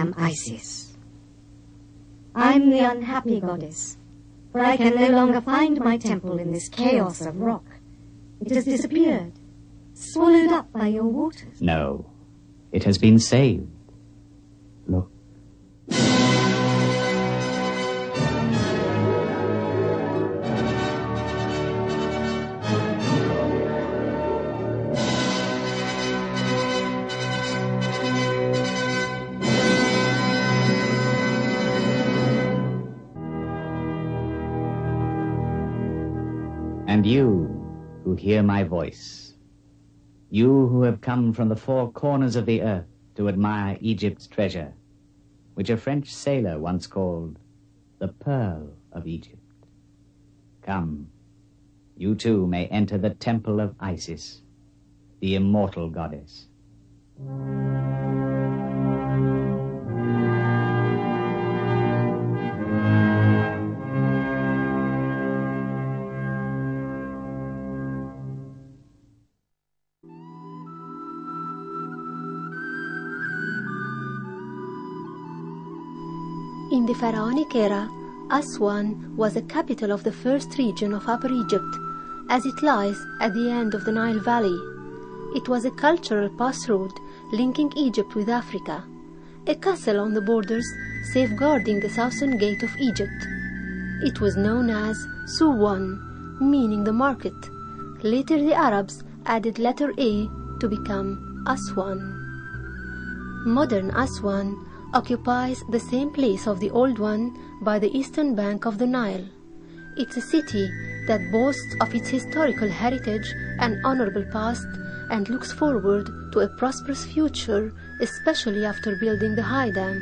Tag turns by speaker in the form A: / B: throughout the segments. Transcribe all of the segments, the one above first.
A: am Isis. I'm the unhappy goddess, for I can no longer find my temple in this chaos of rock. It has disappeared, swallowed up by your waters.
B: No, it has been saved. Look. And you who hear my voice, you who have come from the four corners of the earth to admire Egypt's treasure, which a French sailor once called the Pearl of Egypt. Come, you too may enter the temple of Isis, the immortal goddess.
C: In the pharaonic era, Aswan was the capital of the first region of Upper Egypt, as it lies at the end of the Nile Valley. It was a cultural passroad linking Egypt with Africa, a castle on the borders safeguarding the southern gate of Egypt. It was known as Suwan, meaning the market. Later the Arabs added letter A to become Aswan. Modern Aswan occupies the same place of the old one by the eastern bank of the Nile. It's a city that boasts of its historical heritage and honorable past and looks forward to a prosperous future, especially after building the high dam.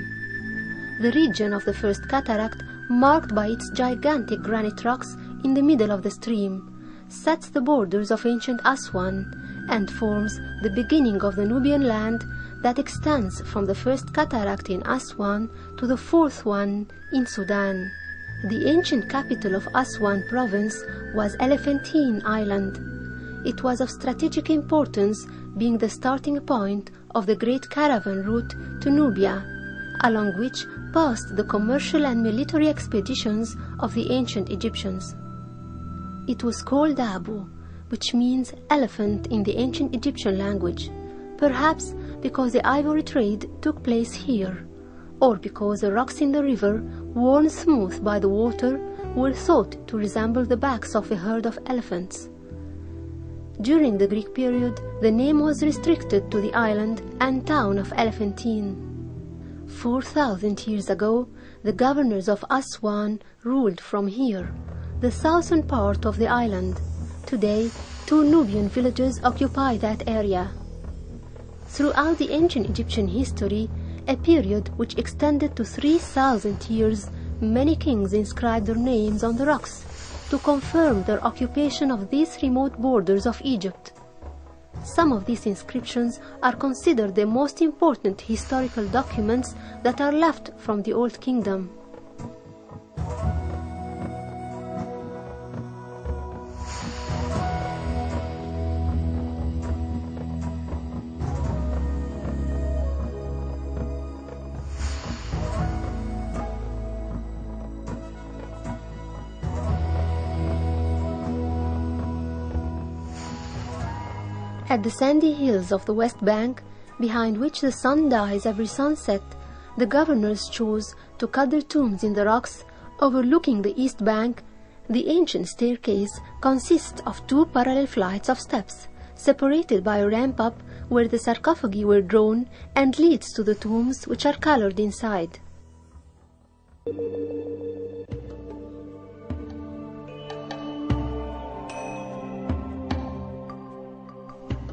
C: The region of the first cataract, marked by its gigantic granite rocks in the middle of the stream, sets the borders of ancient Aswan and forms the beginning of the Nubian land that extends from the first cataract in Aswan to the fourth one in Sudan. The ancient capital of Aswan province was Elephantine Island. It was of strategic importance, being the starting point of the great caravan route to Nubia, along which passed the commercial and military expeditions of the ancient Egyptians. It was called Abu, which means elephant in the ancient Egyptian language, perhaps because the ivory trade took place here, or because the rocks in the river, worn smooth by the water, were thought to resemble the backs of a herd of elephants. During the Greek period, the name was restricted to the island and town of Elephantine. 4,000 years ago, the governors of Aswan ruled from here, the southern part of the island. Today, 2 Nubian villages occupy that area. Throughout the ancient Egyptian history, a period which extended to 3,000 years, many kings inscribed their names on the rocks to confirm their occupation of these remote borders of Egypt. Some of these inscriptions are considered the most important historical documents that are left from the Old Kingdom. At the sandy hills of the West Bank, behind which the sun dies every sunset, the governors chose to cut their tombs in the rocks overlooking the East Bank. The ancient staircase consists of 2 parallel flights of steps, separated by a ramp-up where the sarcophagi were drawn, and leads to the tombs which are colored inside.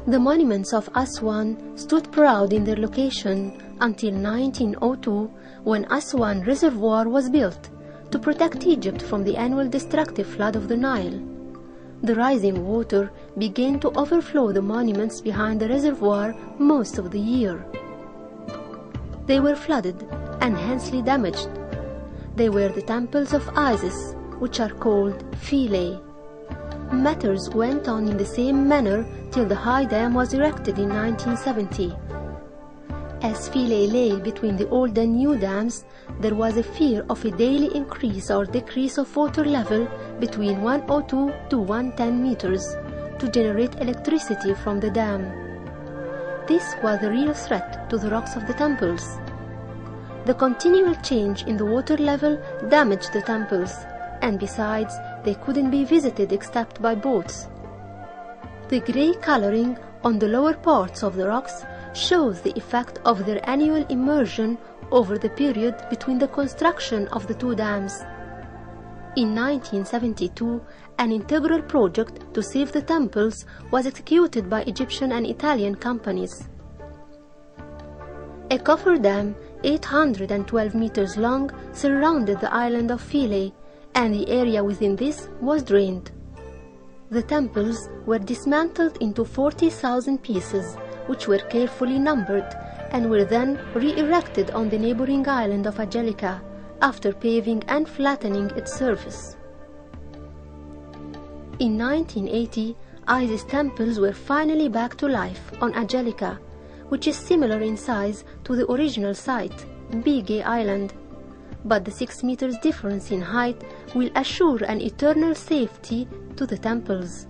C: The monuments of Aswan stood proud in their location until 1902, when Aswan Reservoir was built to protect Egypt from the annual destructive flood of the Nile. The rising water began to overflow the monuments behind the reservoir most of the year. They were flooded and hensely damaged. They were the temples of Isis, which are called File. Matters went on in the same manner till the high dam was erected in 1970. As Philae lay between the old and new dams, there was a fear of a daily increase or decrease of water level between 102 to 110 meters to generate electricity from the dam. This was a real threat to the rocks of the temples. The continual change in the water level damaged the temples, and besides, they couldn't be visited except by boats. The grey coloring on the lower parts of the rocks shows the effect of their annual immersion over the period between the construction of the two dams. In 1972, an integral project to save the temples was executed by Egyptian and Italian companies. A coffer dam, 812 meters long, surrounded the island of Philae, and the area within this was drained. The temples were dismantled into 40,000 pieces, which were carefully numbered, and were then re-erected on the neighboring island of Agylica, after paving and flattening its surface. In 1980, Ízis temples were finally back to life on Agylica, which is similar in size to the original site, Bige Island, but the 6 meters difference in height will assure an eternal safety to the temples.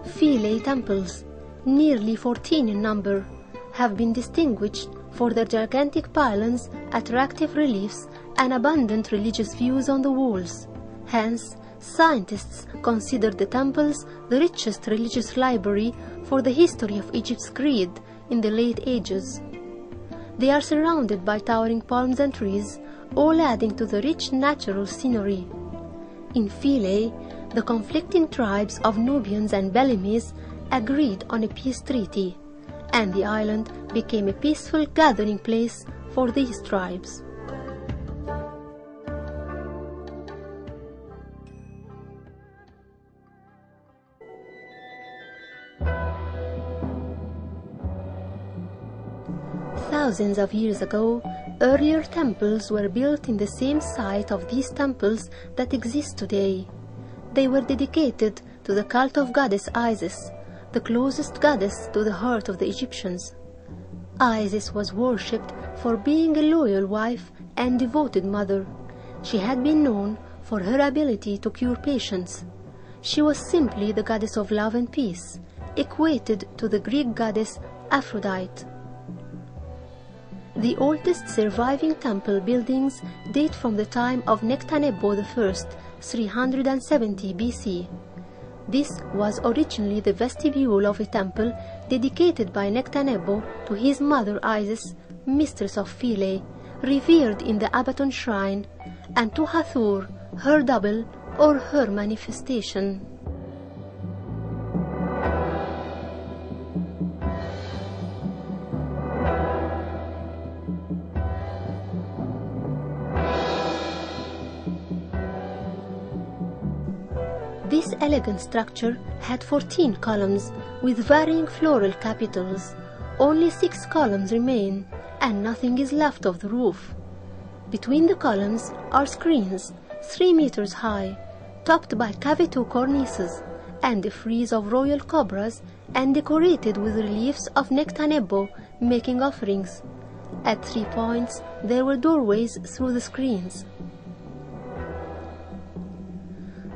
C: Philae temples, nearly 14 in number, have been distinguished for their gigantic pylons, attractive reliefs, and abundant religious views on the walls. Hence, scientists consider the temples the richest religious library for the history of Egypt's creed in the late ages. They are surrounded by towering palms and trees, all adding to the rich natural scenery. In Philae, the conflicting tribes of Nubians and Belimes agreed on a peace treaty, and the island became a peaceful gathering place for these tribes. Thousands of years ago, earlier temples were built in the same site of these temples that exist today. They were dedicated to the cult of goddess Ízis, the closest goddess to the heart of the Egyptians. Ízis was worshipped for being a loyal wife and devoted mother. She had been known for her ability to cure patients. She was simply the goddess of love and peace, equated to the Greek goddess Aphrodite. The oldest surviving temple buildings date from the time of Nectanebo I, 370 BC. This was originally the vestibule of a temple dedicated by Nectanebo to his mother Ízis, mistress of Philae, revered in the Abaton shrine, and to Hathor, her double or her manifestation. This elegant structure had 14 columns with varying floral capitals. Only 6 columns remain, and nothing is left of the roof. Between the columns are screens 3 meters high, topped by cavito cornices, and a frieze of royal cobras, and decorated with reliefs of Nectanebo making offerings. At 3 points there were doorways through the screens.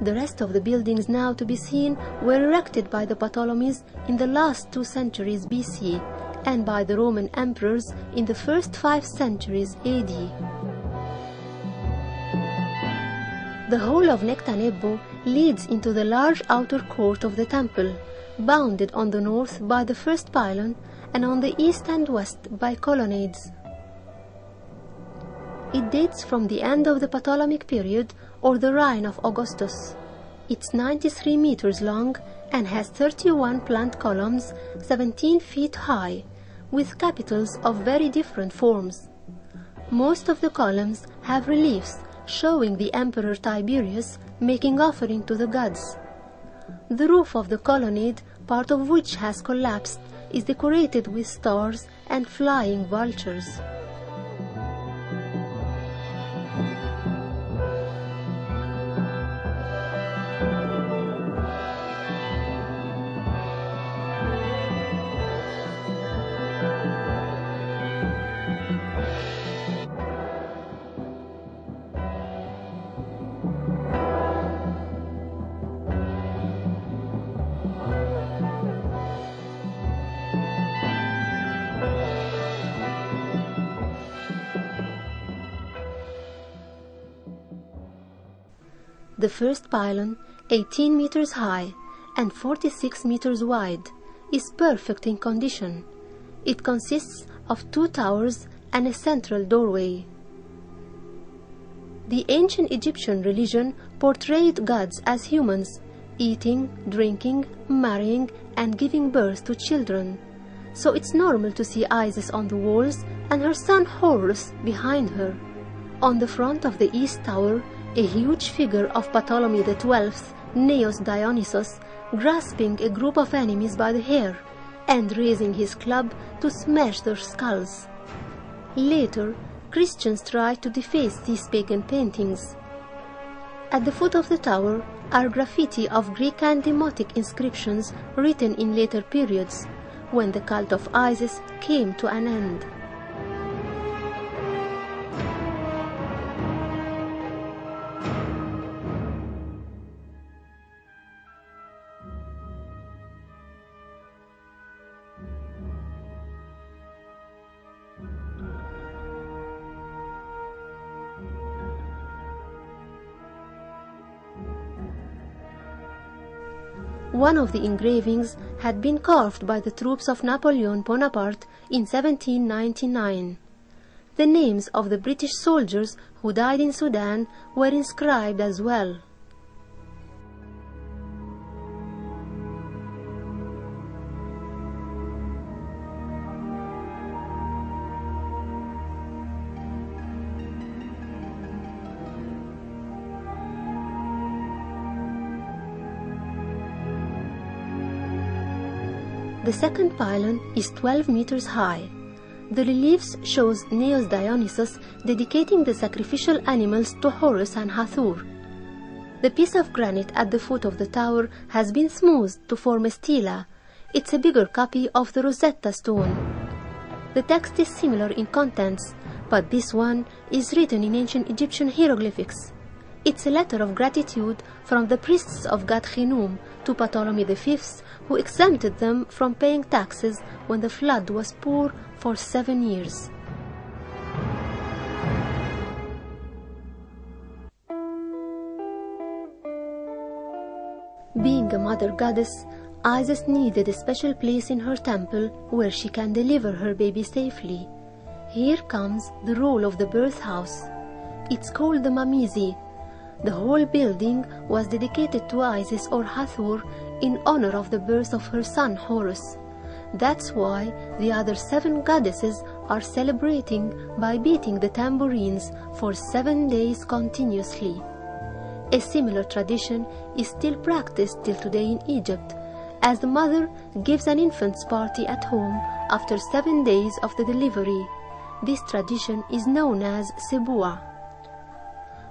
C: The rest of the buildings now to be seen were erected by the Ptolemies in the last 2 centuries BC and by the Roman emperors in the first 5 centuries AD. The hall of Nectanebo leads into the large outer court of the temple, bounded on the north by the first pylon and on the east and west by colonnades. It dates from the end of the Ptolemaic period or the reign of Augustus. It's 93 meters long and has 31 plant columns 17 feet high, with capitals of very different forms. Most of the columns have reliefs showing the Emperor Tiberius making offering to the gods. The roof of the colonnade, part of which has collapsed, is decorated with stars and flying vultures. The first pylon, 18 meters high and 46 meters wide, is perfect in condition. It consists of 2 towers and a central doorway. The ancient Egyptian religion portrayed gods as humans, eating, drinking, marrying, and giving birth to children. So it's normal to see Isis on the walls and her son Horus behind her. On the front of the East Tower, a huge figure of Ptolemy XII, Neos Dionysos, grasping a group of enemies by the hair and raising his club to smash their skulls. Later, Christians tried to deface these pagan paintings. At the foot of the tower are graffiti of Greek and Demotic inscriptions written in later periods, when the cult of Isis came to an end. One of the engravings had been carved by the troops of Napoleon Bonaparte in 1799. The names of the British soldiers who died in Sudan were inscribed as well. The second pylon is 12 meters high. The reliefs shows Neos Dionysos dedicating the sacrificial animals to Horus and Hathor. The piece of granite at the foot of the tower has been smoothed to form a stela. It's a bigger copy of the Rosetta Stone. The text is similar in contents, but this one is written in ancient Egyptian hieroglyphics. It's a letter of gratitude from the priests of God Khnum to Ptolemy V, who exempted them from paying taxes when the flood was poor for 7 years. Being a mother goddess, Isis needed a special place in her temple where she can deliver her baby safely. Here comes the role of the birth house. It's called the Mamizi. The whole building was dedicated to Isis or Hathor in honor of the birth of her son Horus. That's why the other 7 goddesses are celebrating by beating the tambourines for 7 days continuously. A similar tradition is still practiced till today in Egypt, as the mother gives an infant's party at home after 7 days of the delivery. This tradition is known as Sebua.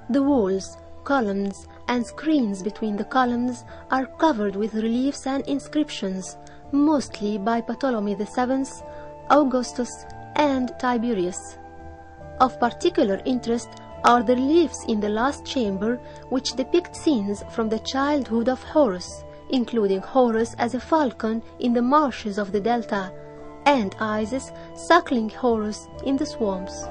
C: The walls, columns, and screens between the columns are covered with reliefs and inscriptions, mostly by Ptolemy VII, Augustus, and Tiberius. Of particular interest are the reliefs in the last chamber, which depict scenes from the childhood of Horus, including Horus as a falcon in the marshes of the delta, and Isis suckling Horus in the swamps.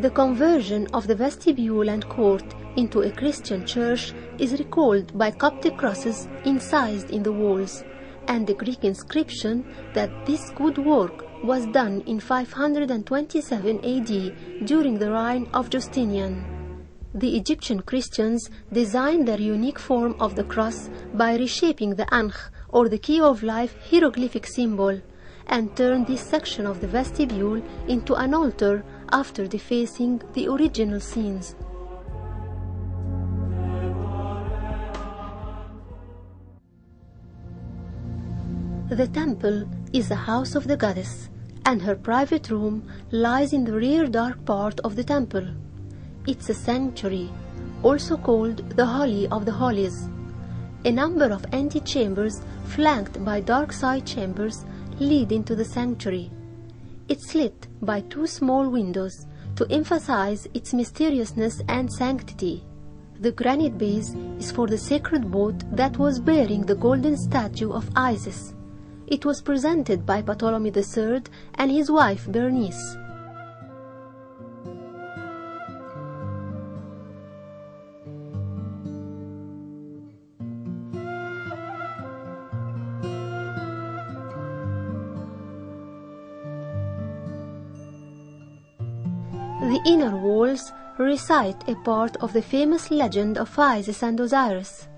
C: The conversion of the vestibule and court into a Christian church is recalled by Coptic crosses incised in the walls, and the Greek inscription that this good work was done in 527 AD during the reign of Justinian. The Egyptian Christians designed their unique form of the cross by reshaping the Ankh, or the key of life hieroglyphic symbol, and turned this section of the vestibule into an altar after defacing the original scenes. The temple is the house of the goddess, and her private room lies in the rear dark part of the temple. It's a sanctuary, also called the Holy of the Holies. A number of antechambers flanked by dark side chambers lead into the sanctuary. It's lit by 2 small windows to emphasize its mysteriousness and sanctity. The granite base is for the sacred boat that was bearing the golden statue of Ízis. It was presented by Ptolemy III and his wife Bernice. The inner walls recite a part of the famous legend of Ízis and Osiris.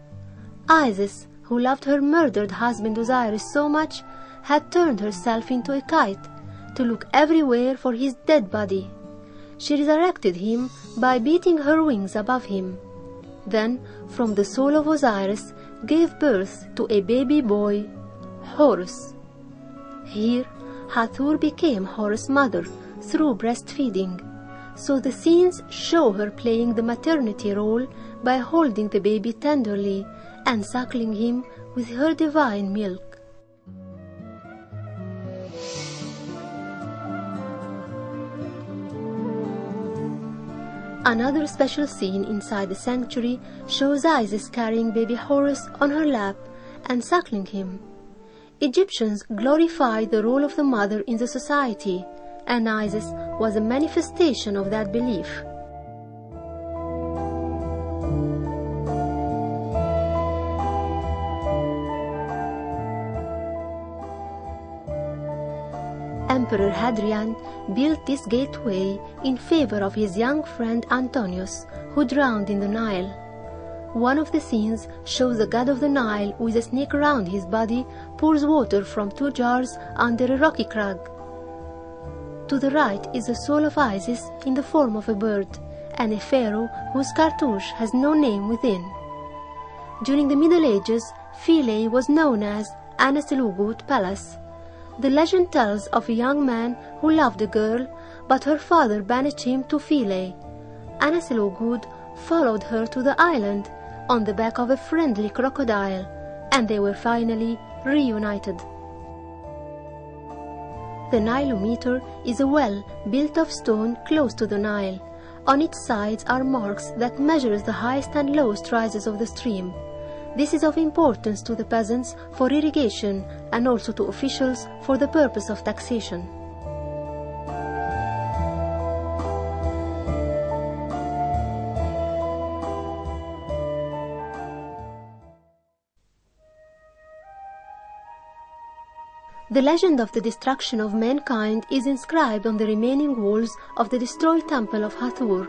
C: Ízis, who loved her murdered husband Osiris so much, had turned herself into a kite to look everywhere for his dead body. She resurrected him by beating her wings above him. Then, from the soul of Osiris, gave birth to a baby boy, Horus. Here, Hathor became Horus' mother through breastfeeding. So the scenes show her playing the maternity role by holding the baby tenderly and suckling him with her divine milk. Another special scene inside the sanctuary shows Ízis carrying baby Horus on her lap and suckling him. Egyptians glorified the role of the mother in the society, and Ízis was a manifestation of that belief. Emperor Hadrian built this gateway in favor of his young friend Antonius, who drowned in the Nile. One of the scenes shows the god of the Nile, with a snake around his body, pours water from 2 jars under a rocky crag. To the right is the soul of Ízis in the form of a bird, and a pharaoh whose cartouche has no name within. During the Middle Ages, Philae was known as Anaselugut Palace. The legend tells of a young man who loved a girl, but her father banished him to Philae. Anaselugut followed her to the island on the back of a friendly crocodile, and they were finally reunited. The Nilometer is a well built of stone close to the Nile. On its sides are marks that measure the highest and lowest rises of the stream. This is of importance to the peasants for irrigation and also to officials for the purpose of taxation. The legend of the destruction of mankind is inscribed on the remaining walls of the destroyed temple of Hathor.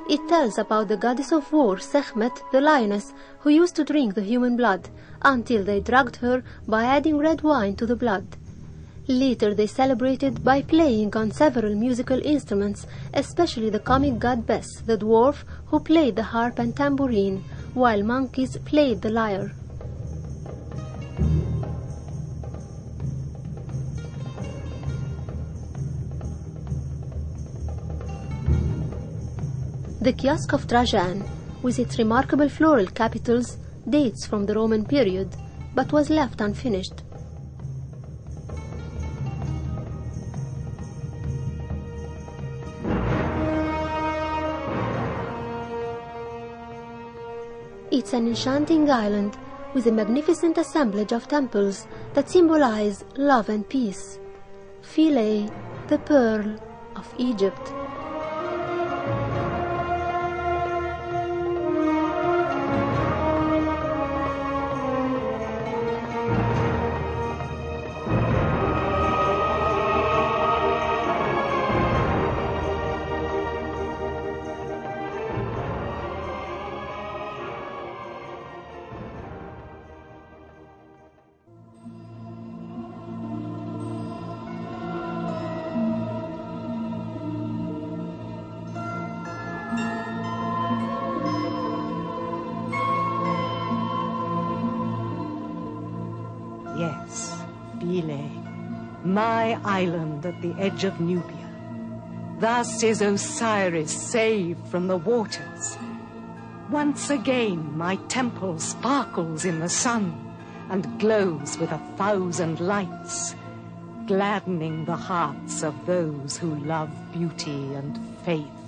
C: It tells about the goddess of war, Sekhmet, the lioness, who used to drink the human blood, until they drugged her by adding red wine to the blood. Later they celebrated by playing on several musical instruments, especially the comic god Bes, the dwarf, who played the harp and tambourine, while monkeys played the lyre. The kiosk of Trajan, with its remarkable floral capitals, dates from the Roman period, but was left unfinished. It's an enchanting island with a magnificent assemblage of temples that symbolize love and peace. Philae, the pearl of Egypt.
D: Yes, Philae, my island at the edge of Nubia. Thus is Osiris saved from the waters. Once again my temple sparkles in the sun and glows with 1,000 lights, gladdening the hearts of those who love beauty and faith.